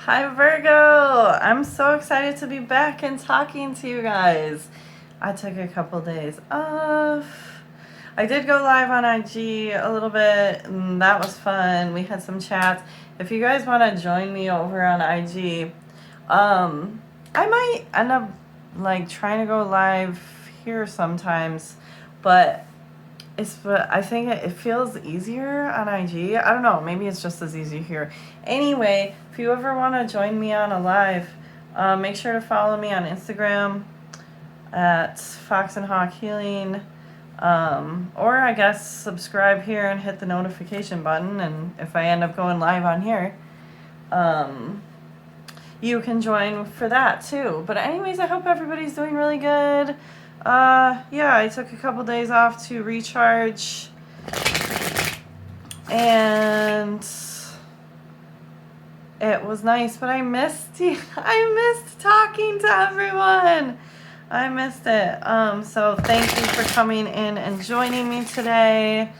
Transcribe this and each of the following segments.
Hi Virgo! I'm so excited to be back and talking to you guys. I took a couple days off. I did go live on IG a little bit and that was fun. We had some chats. If you guys want to join me over on IG, I might end up like trying to go live here sometimes, but I think it feels easier on IG. I don't know. Maybe it's just as easy here. Anyway, if you ever want to join me on a live, make sure to follow me on Instagram at foxandhawkhealing. Or I guess subscribe here and hit the notification button. And if I end up going live on here, you can join for that too. But anyways, I hope everybody's doing really good. Yeah, I took a couple days off to recharge, and it was nice, but I missed talking to everyone. I missed it. So thank you for coming in and joining me today.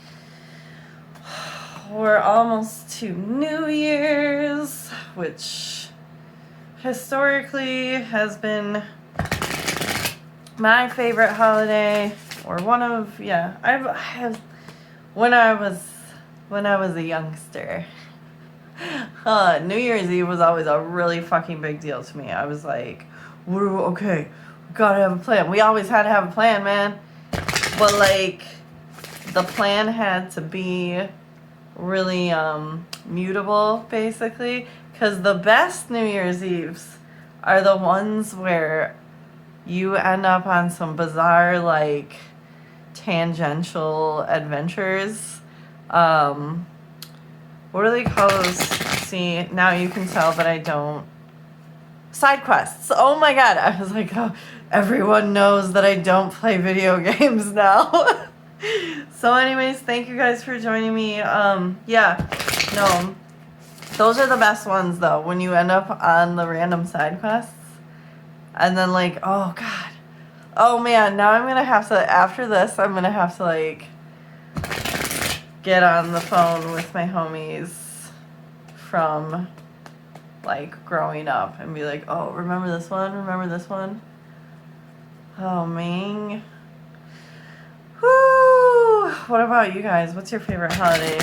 We're almost to New Year's, which historically has been my favorite holiday, or one of, yeah, when I was a youngster, New Year's Eve was always a really fucking big deal to me. I was like, okay, we gotta have a plan. We always had to have a plan, man. But like, the plan had to be really mutable, basically, because the best New Year's Eves are the ones where you end up on some bizarre, like, tangential adventures. What do they call those? See, now you can tell, but I don't. Side quests. Oh my god. I was like, oh, everyone knows that I don't play video games now. So anyways, thank you guys for joining me. Yeah, no. Those are the best ones, though, when you end up on the random side quests. And then, like, oh, God. Oh, man, now I'm going to have to, after this, I'm going to have to, like, get on the phone with my homies from, like, growing up and be like, oh, remember this one? Remember this one? Oh, man. Whoo! What about you guys? What's your favorite holiday?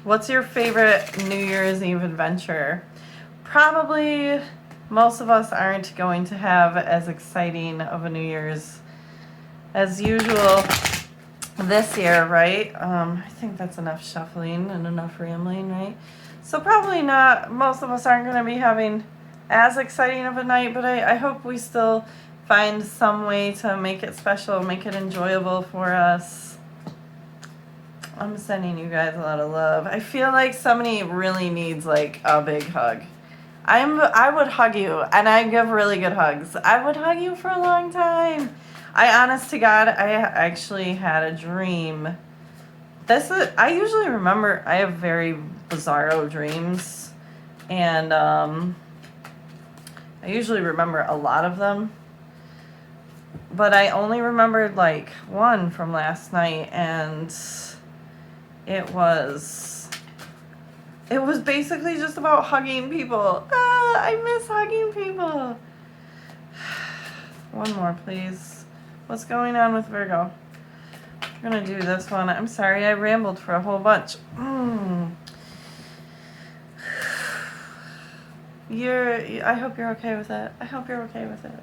What's your favorite New Year's Eve adventure? Probably most of us aren't going to have as exciting of a New Year's as usual this year, right? I think that's enough shuffling and enough rambling, right? So probably not, most of us aren't going to be having as exciting of a night, but I hope we still find some way to make it special, make it enjoyable for us. I'm sending you guys a lot of love. I feel like somebody really needs like a big hug. I would hug you, and I give really good hugs. I would hug you for a long time. Honest to God, I actually had a dream. I usually remember, I have very bizarro dreams, and I usually remember a lot of them. But I only remembered like one from last night, and it was basically just about hugging people. I miss hugging people. One more, please. What's going on with Virgo? I'm gonna do this one. I'm sorry, I rambled for a whole bunch. I hope you're okay with it. I hope you're okay with it.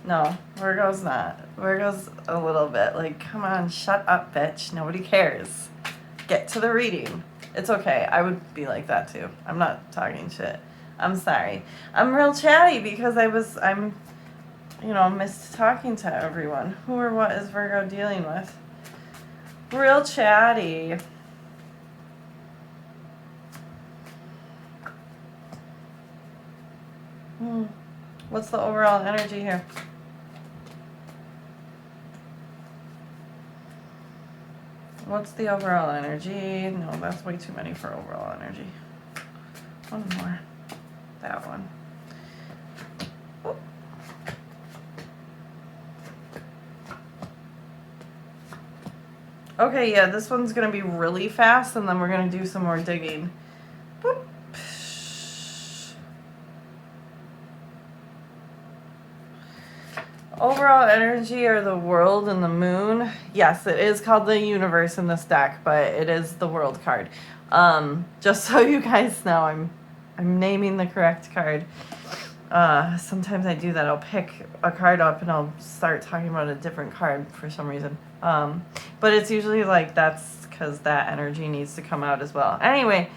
No, Virgo's not. Virgo's a little bit like, come on, shut up, bitch. Nobody cares. Get to the reading. It's okay. I would be like that too. I'm not talking shit. I'm sorry. I'm real chatty because I'm missed talking to everyone. Who or what is Virgo dealing with? Real chatty. What's the overall energy here? What's the overall energy? No, that's way too many for overall energy. One more. That one. Oh. Okay, yeah, this one's going to be really fast, and then we're going to do some more digging. Boop. Overall energy or the world and the moon. Yes, it is called the universe in this deck, but it is the world card. Just so you guys know, I'm naming the correct card. Sometimes I do that. I'll pick a card up and I'll start talking about a different card for some reason. But it's usually like that's because that energy needs to come out as well. Anyway,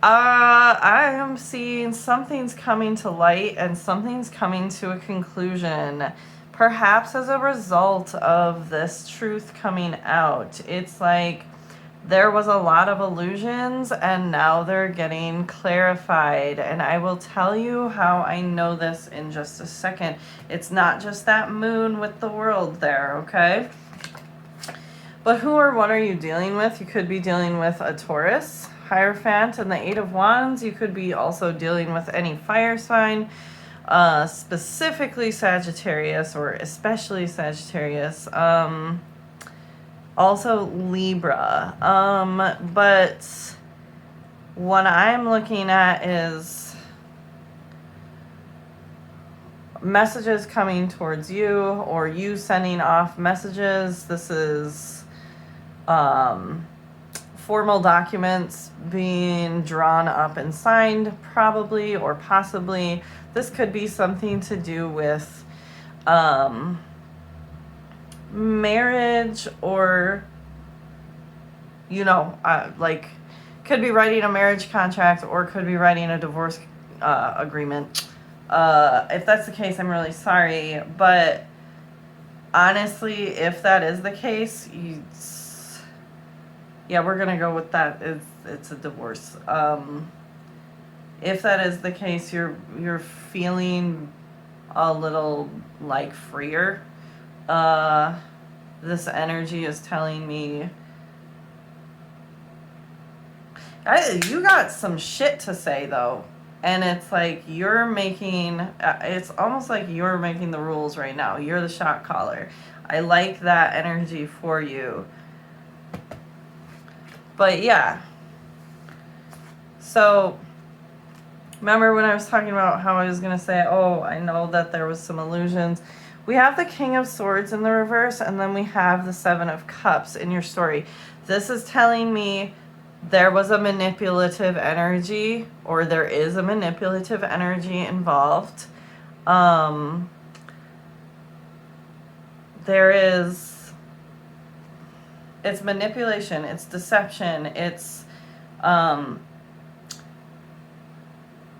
I am seeing something's coming to light and something's coming to a conclusion. Perhaps as a result of this truth coming out. It's like there was a lot of illusions and now they're getting clarified. And I will tell you how I know this in just a second. It's not just that moon with the world there, okay? But who or what are you dealing with? You could be dealing with a Taurus, Hierophant, and the Eight of Wands. You could be also dealing with any fire sign, specifically Sagittarius or especially Sagittarius. Also Libra. But what I'm looking at is messages coming towards you or you sending off messages. This is formal documents being drawn up and signed, probably or possibly. This could be something to do with marriage or, like could be writing a marriage contract or could be writing a divorce agreement. If that's the case, I'm really sorry. But honestly, if that is the case, we're going to go with that. It's a divorce. If that is the case, you're feeling a little like freer. This energy is telling me you got some shit to say though. And it's like you're making, it's almost like you're making the rules right now. You're the shot caller. I like that energy for you. But yeah. So, remember when I was talking about how I was going to say, oh, I know that there was some illusions. We have the King of Swords in the reverse, and then we have the Seven of Cups in your story. This is telling me there was a manipulative energy, or there is a manipulative energy involved. It's manipulation, it's deception, it's,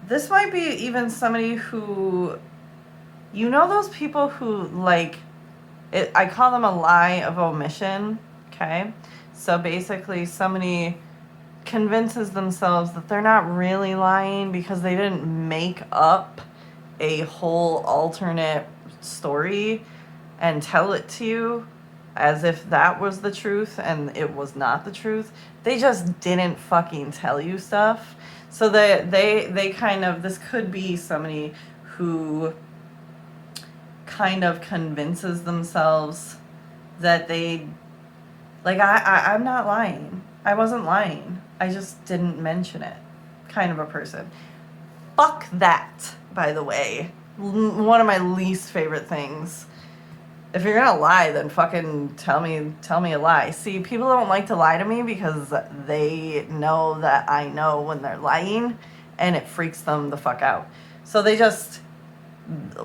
this might be even somebody who, those people who, like, I call them a lie of omission, okay? So basically somebody convinces themselves that they're not really lying because they didn't make up a whole alternate story and tell it to you as if that was the truth and it was not the truth. They just didn't fucking tell you stuff. So they kind of, this could be somebody who kind of convinces themselves that they, like, I'm not lying. I wasn't lying. I just didn't mention it. Kind of a person. Fuck that, by the way. One of my least favorite things. If you're gonna lie, then fucking tell me a lie. See, people don't like to lie to me because they know that I know when they're lying, and it freaks them the fuck out. So they just,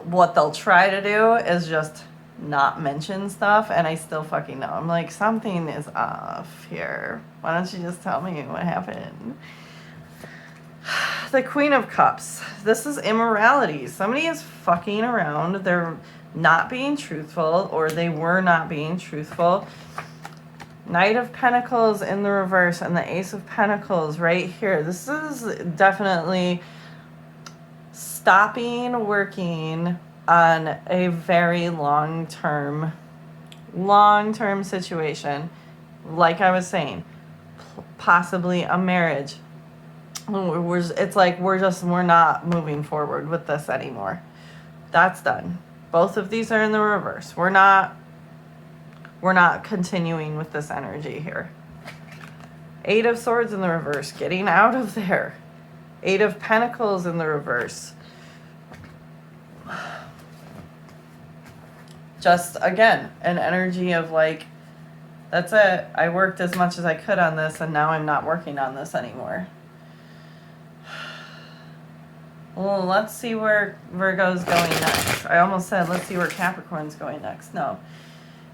what they'll try to do is just not mention stuff, and I still fucking know. I'm like, something is off here. Why don't you just tell me what happened? The Queen of Cups. This is immorality. Somebody is fucking around. They're not being truthful, or they were not being truthful. Knight of Pentacles in the reverse and the Ace of Pentacles right here. This is definitely stopping working on a very long-term situation. Like I was saying, possibly a marriage. It's like we're not moving forward with this anymore. That's done. Both of these are in the reverse. We're not continuing with this energy here. Eight of Swords in the reverse, getting out of there. Eight of Pentacles in the reverse. just, again, an energy of like, that's it. I worked as much as I could on this, and now I'm not working on this anymore. Well, let's see where Virgo's going next. I almost said, let's see where Capricorn's going next. No,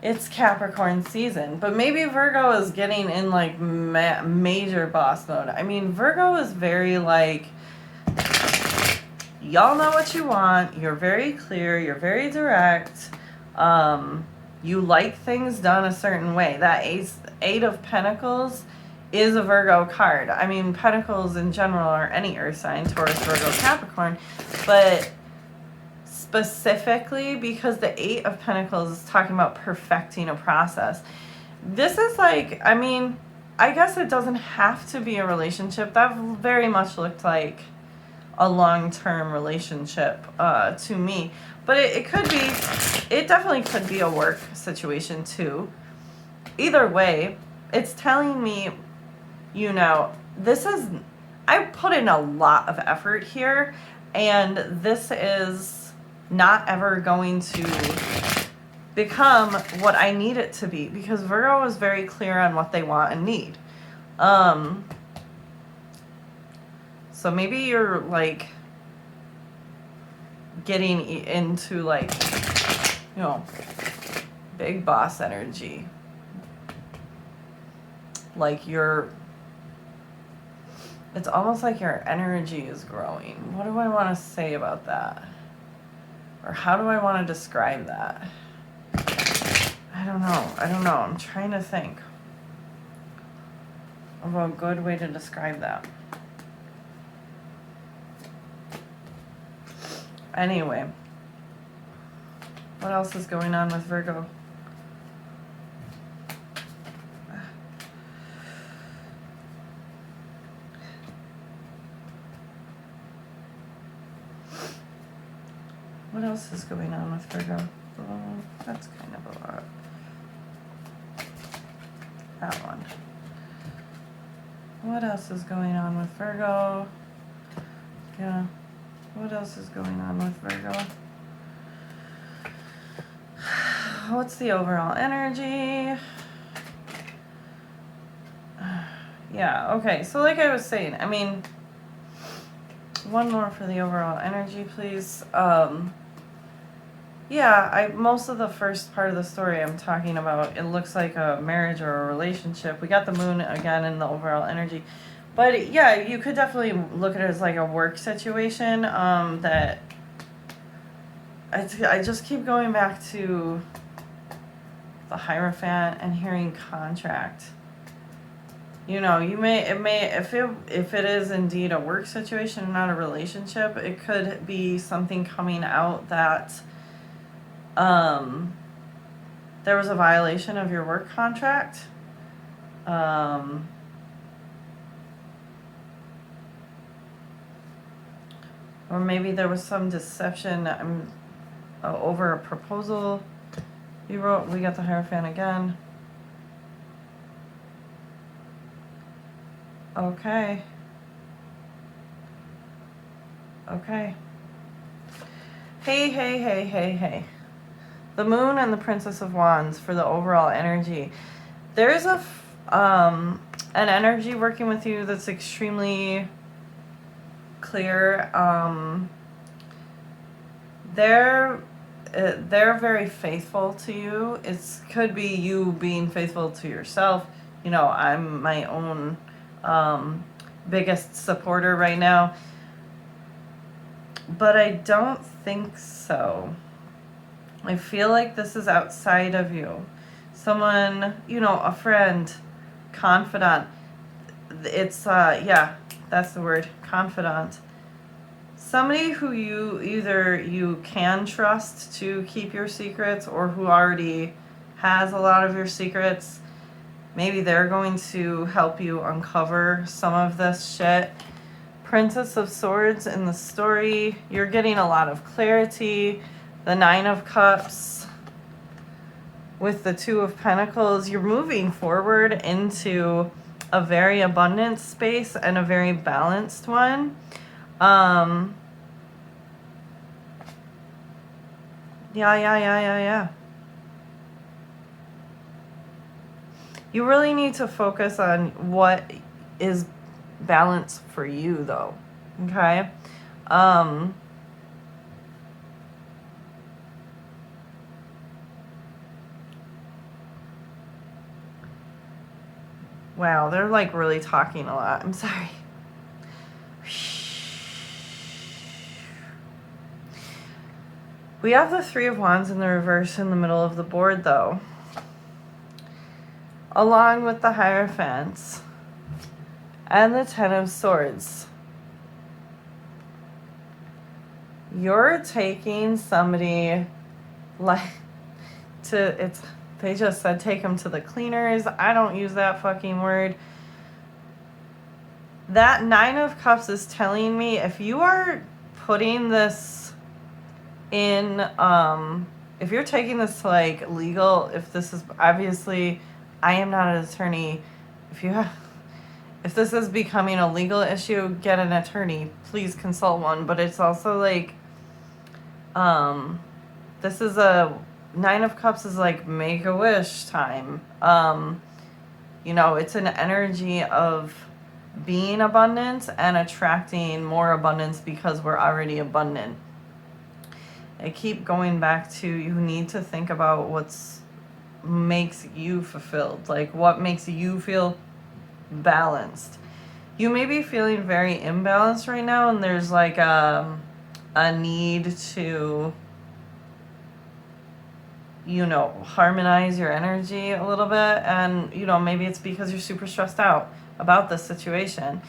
it's Capricorn season. But maybe Virgo is getting in like major boss mode. I mean, Virgo is very like, y'all know what you want. You're very clear. You're very direct. You like things done a certain way. That Eight of Pentacles is a Virgo card. I mean, Pentacles in general are any earth sign, Taurus, Virgo, Capricorn, but specifically because the Eight of Pentacles is talking about perfecting a process. This is like, I mean, I guess it doesn't have to be a relationship. That very much looked like a long-term relationship to me, but it could be, it definitely could be a work situation too. Either way, it's telling me, you know, this is, I put in a lot of effort here, and this is not ever going to become what I need it to be, because Virgo is very clear on what they want and need. So maybe you're like getting into like, you know, big boss energy. Like it's almost like your energy is growing. What do I want to say about that? Or how do I want to describe that? I don't know. I'm trying to think of a good way to describe that. Anyway, what else is going on with Virgo? What else is going on with Virgo? Oh, that's kind of a lot. That one. What else is going on with Virgo? Yeah. What else is going on with Virgo? What's the overall energy? Yeah, okay. So like I was saying, I mean, one more for the overall energy, please. Yeah, most of the first part of the story I'm talking about, it looks like a marriage or a relationship. We got the moon again in the overall energy. But yeah, you could definitely look at it as like a work situation, that I just keep going back to the Hierophant and hearing contract. You know, if it is indeed a work situation and not a relationship, it could be something coming out that there was a violation of your work contract. Or maybe there was some deception over a proposal you wrote. We got the Hierophant again. Okay. Hey. The Moon and the Princess of Wands for the overall energy. There's an energy working with you that's extremely clear. They're very faithful to you. It could be you being faithful to yourself. You know, I'm my own biggest supporter right now, but I don't think so. I feel like this is outside of you. Someone, you know, a friend, confidant. It's yeah, that's the word, confidant. Somebody who you can trust to keep your secrets, or who already has a lot of your secrets. Maybe they're going to help you uncover some of this shit. Princess of Swords in the story. You're getting a lot of clarity. The Nine of Cups with the Two of Pentacles. You're moving forward into a very abundant space and a very balanced one. Yeah. You really need to focus on what is balance for you, though. Okay? Wow, they're like really talking a lot. I'm sorry. We have the Three of Wands in the reverse in the middle of the board, though. Along with the Hierophants and the Ten of Swords. You're taking somebody like they just said take them to the cleaners. I don't use that fucking word. That Nine of Cups is telling me if you are putting this in, if you're taking this to like legal, if this is obviously, I am not an attorney. If this is becoming a legal issue, get an attorney. Please consult one. But it's also like, this is a Nine of Cups is like make a wish time. You know, it's an energy of being abundant and attracting more abundance because we're already abundant. I keep going back to you need to think about what's makes you fulfilled, like what makes you feel balanced. You may be feeling very imbalanced right now, and there's like a need to, you know, harmonize your energy a little bit. And, you know, maybe it's because you're super stressed out about this situation.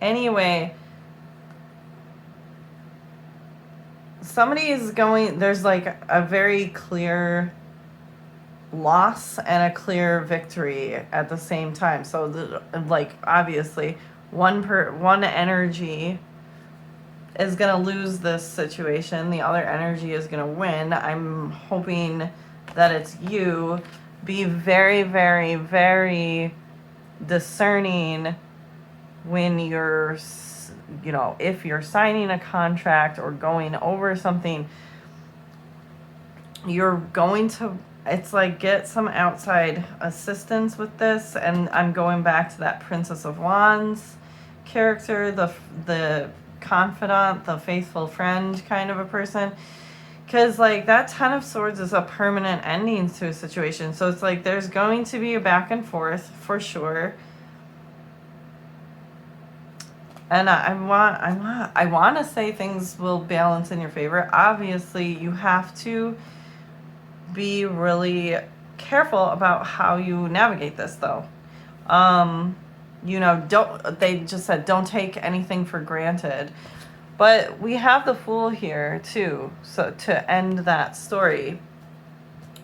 Anyway, somebody is going, there's like a very clear loss and a clear victory at the same time. So, like, obviously, one energy is going to lose this situation. The other energy is going to win. I'm hoping that it's you. Be very, very, very discerning when you're, you know, if you're signing a contract or going over something. You're going to, it's like get some outside assistance with this. And I'm going back to that Princess of Wands character, the confidant, the faithful friend kind of a person. Because like that Ten of Swords is a permanent ending to a situation. So it's like there's going to be a back and forth for sure. And I want to say things will balance in your favor. Obviously, you have to be really careful about how you navigate this, though. You know, they just said don't take anything for granted. But we have the Fool here, too. So to end that story,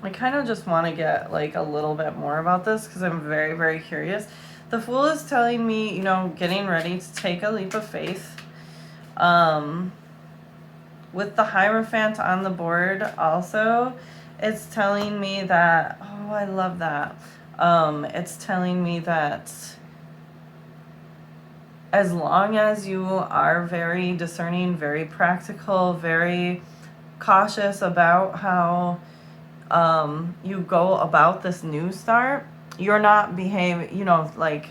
I kind of just want to get like a little bit more about this because I'm very, very curious. The Fool is telling me, you know, getting ready to take a leap of faith. With the Hierophant on the board also, it's telling me that, oh, I love that. It's telling me that as long as you are very discerning, very practical, very cautious about how you go about this new start, you're not behaving, you know, like,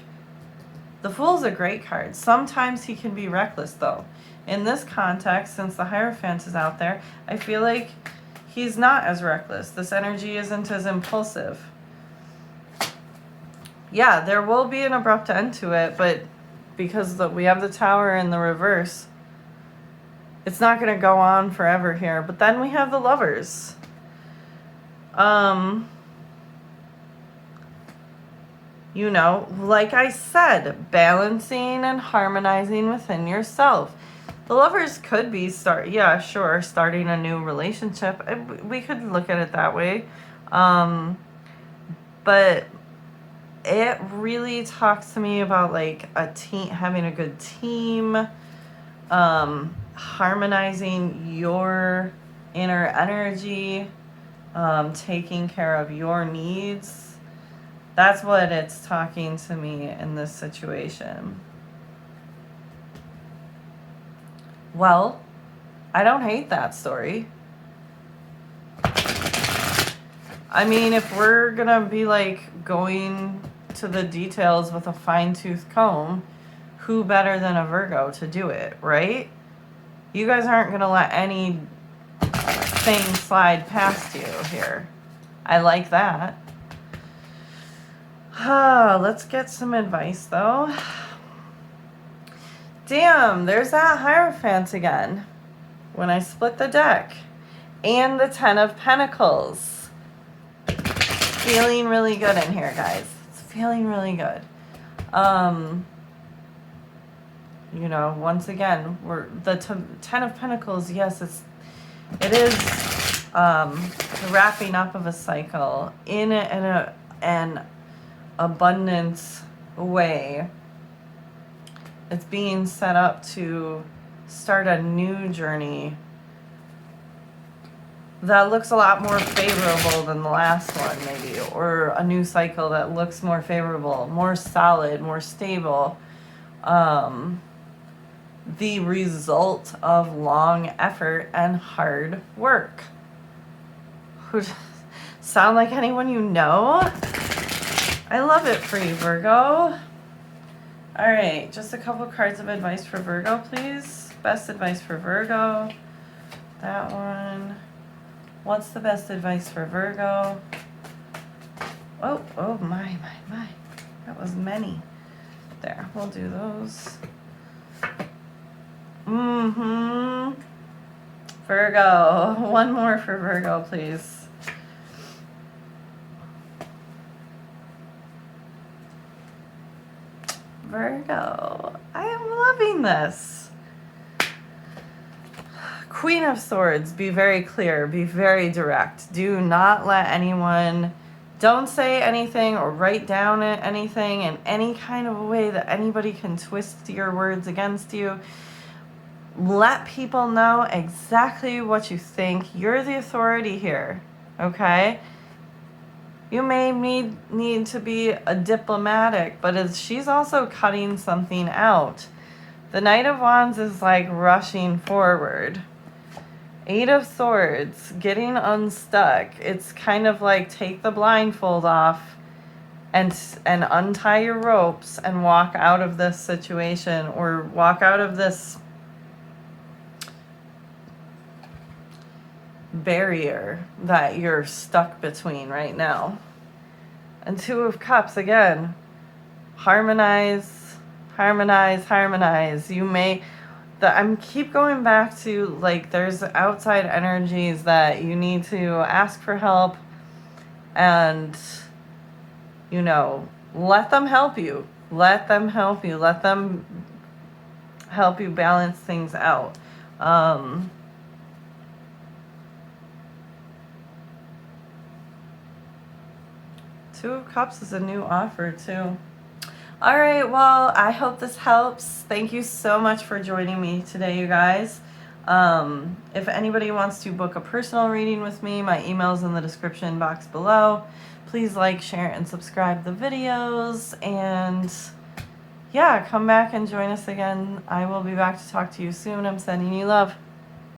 the Fool's a great card. Sometimes he can be reckless, though. In this context, since the Hierophant is out there, I feel like he's not as reckless. This energy isn't as impulsive. Yeah, there will be an abrupt end to it, but because we have the Tower in the reverse, it's not going to go on forever here. But then we have the Lovers. You know, like I said, balancing and harmonizing within yourself. The Lovers could be starting a new relationship. We could look at it that way. But it really talks to me about like a team, having a good team, harmonizing your inner energy, taking care of your needs. That's what it's talking to me in this situation. Well, I don't hate that story. I mean, if we're gonna be like going to the details with a fine-tooth comb, who better than a Virgo to do it, right? You guys aren't gonna let anything slide past you here. I like that. Let's get some advice though. Damn, there's that Hierophant again. When I split the deck. And the Ten of Pentacles. Feeling really good in here, guys. It's feeling really good. You know, once again, we're the Ten of Pentacles. Yes, it is the wrapping up of a cycle in an abundant way. It's being set up to start a new journey that looks a lot more favorable than the last one, maybe, or a new cycle that looks more favorable, more solid, more stable. The result of long effort and hard work. Who sound like anyone you know? I love it for you, Virgo. All right, just a couple cards of advice for Virgo, please. Best advice for Virgo. That one. What's the best advice for Virgo? Oh, my. That was many. There, we'll do those. Virgo. One more for Virgo, please. Virgo. I am loving this. Queen of Swords, be very clear, be very direct. Do not let anyone, don't say anything or write down anything in any kind of a way that anybody can twist your words against you. Let people know exactly what you think. You're the authority here, okay? You may need to be a diplomatic, but she's also cutting something out. The Knight of Wands is like rushing forward. Eight of Swords, getting unstuck. It's kind of like take the blindfold off and untie your ropes and walk out of this situation, or walk out of this barrier that you're stuck between right now. And Two of Cups again. Harmonize. You may I'm keep going back to, like, there's outside energies that you need to ask for help, and, you know, let them help you. Let them help you balance things out. Two of Cups is a new offer too. All right, well, I hope this helps. Thank you so much for joining me today, you guys. If anybody wants to book a personal reading with me, my email's in the description box below. Please like, share, and subscribe the videos. And yeah, come back and join us again. I will be back to talk to you soon. I'm sending you love.